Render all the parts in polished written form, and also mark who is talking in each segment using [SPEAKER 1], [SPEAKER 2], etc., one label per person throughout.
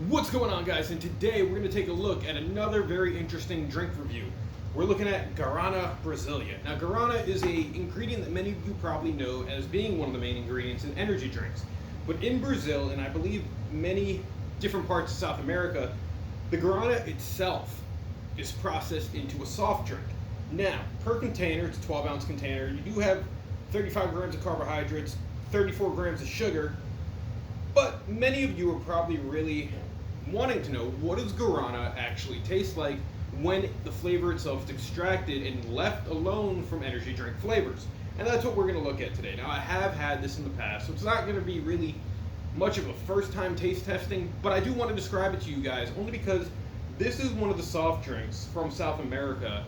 [SPEAKER 1] What's going on, guys? And today we're going to take a look at another very interesting drink review. We're looking at Guarana Brazilia. Now, Guarana is an ingredient that many of you probably know as being one of the main ingredients in energy drinks. But in Brazil, and I believe many different parts of South America, the Guarana itself is processed into a soft drink. Now, per container, it's a 12-ounce container, you do have 35 grams of carbohydrates, 34 grams of sugar, but many of you are probably really wanting to know, what does Guarana actually taste like when the flavor itself is extracted and left alone from energy drink flavors? And that's what we're going to look at today. Now, I have had this in the past, so it's not going to be really much of a first-time taste testing, but I do want to describe it to you guys only because this is one of the soft drinks from South America.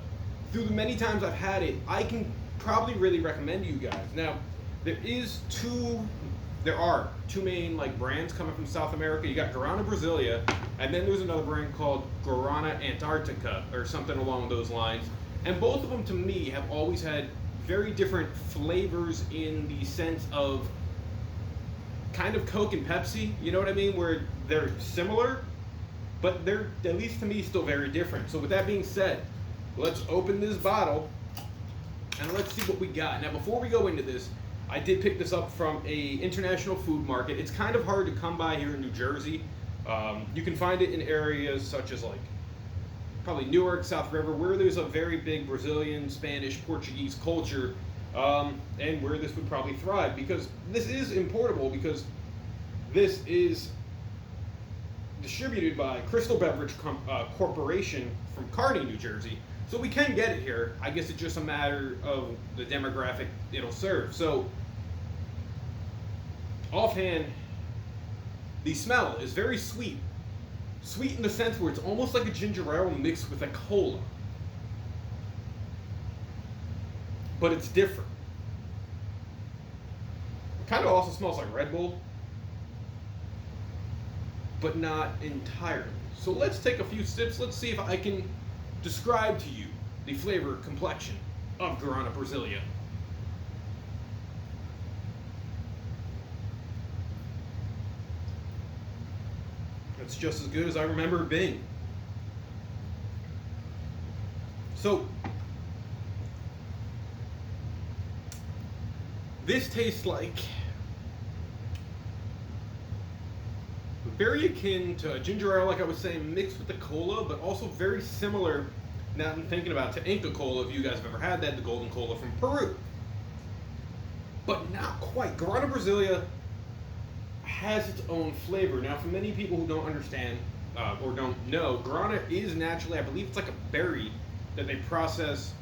[SPEAKER 1] Through the many times I've had it, I can probably really recommend to you guys. Now, there are two main brands coming from South America. You got Guarana Brazilia, and then there's another brand called Guarana Antarctica, or something along those lines. And both of them, to me, have always had very different flavors in the sense of kind of Coke and Pepsi, you know what I mean? Where they're similar, but they're, at least to me, still very different. So with that being said, let's open this bottle, and let's see what we got. Now, before we go into this, I did pick this up from a international food market. It's kind of hard to come by here in New Jersey. You can find it in areas such as probably Newark, South River, where there's a very big Brazilian, Spanish, Portuguese culture, and where this would probably thrive, because this is importable, because this is distributed by Crystal Beverage Corporation from Kearney, New Jersey. So we can get it here. I guess it's just a matter of the demographic it'll serve. So, offhand, the smell is very sweet. Sweet in the sense where it's almost like a ginger ale mixed with a cola. But it's different. It kind of also smells like Red Bull, but not entirely. So let's take a few sips. Let's see if I can describe to you the flavor complexion of Guarana Brazilia. It's just as good as I remember it being. So, this tastes like very akin to a ginger ale, like I was saying, mixed with the cola, but also very similar, now I'm thinking about, to Inca Cola, if you guys have ever had that, the golden cola from Peru. But not quite. Guarana Brazilia has its own flavor. Now, for many people who don't understand or don't know, Guarana is naturally, I believe it's like a berry that they process,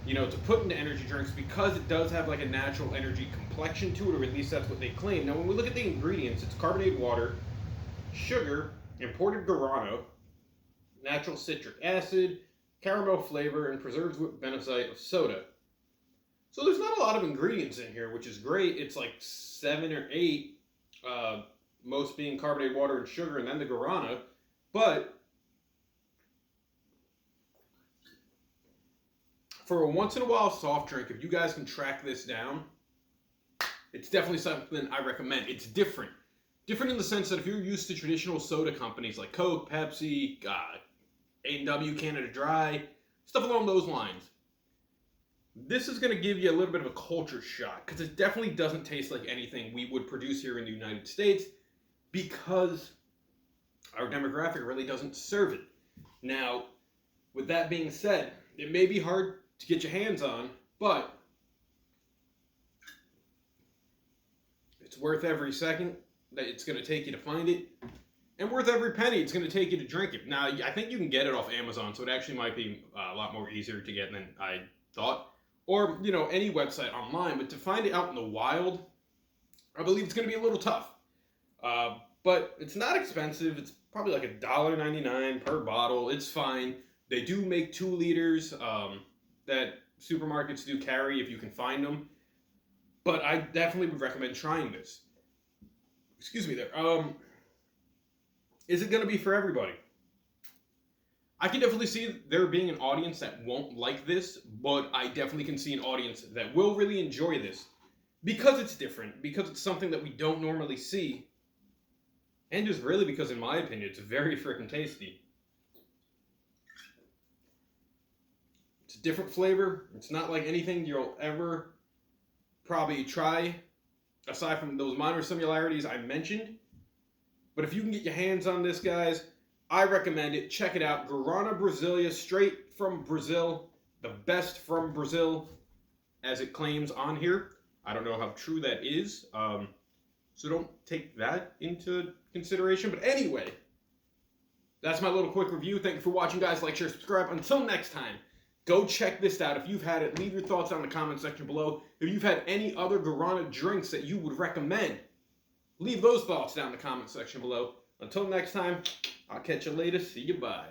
[SPEAKER 1] to put into energy drinks, because it does have like a natural energy complexion to it, or at least that's what they claim. Now, when we look at the ingredients, it's carbonated water, sugar, imported guarana, natural citric acid, caramel flavor, and preserved with benzoate of soda. So there's not a lot of ingredients in here, which is great. It's like 7 or 8, most being carbonated water and sugar, and then the guarana. But for a once-in-a-while soft drink, if you guys can track this down, it's definitely something I recommend. It's different. Different in the sense that if you're used to traditional soda companies like Coke, Pepsi, A&W, Canada Dry, stuff along those lines, this is going to give you a little bit of a culture shock, because it definitely doesn't taste like anything we would produce here in the United States, because our demographic really doesn't serve it. Now, with that being said, it may be hard to get your hands on, but it's worth every second that it's going to take you to find it, and worth every penny it's going to take you to drink it. Now, I think you can get it off Amazon, so it actually might be a lot more easier to get than I thought, or any website online. But to find it out in the wild, I believe it's going to be a little tough. But it's not expensive. It's probably like $1.99 per bottle. It's fine. They do make 2 liters that supermarkets do carry if you can find them. But I definitely would recommend trying this. Excuse me there. Is it going to be for everybody? I can definitely see there being an audience that won't like this, but I definitely can see an audience that will really enjoy this, because it's different, because it's something that we don't normally see, And just really because, in my opinion, it's very freaking tasty. It's a different flavor. It's not like anything you'll ever probably try, aside from those minor similarities I mentioned. But if you can get your hands on this, guys, I recommend it. Check it out. Guarana Brazilia, straight from Brazil. The best from Brazil, as it claims on here. I don't know how true that is. So don't take that into consideration. But anyway, that's my little quick review. Thank you for watching, guys. Like, share, subscribe. Until next time, go check this out. If you've had it, leave your thoughts down in the comment section below. If you've had any other Guarana drinks that you would recommend, leave those thoughts down in the comment section below. Until next time, I'll catch you later. See you, bye.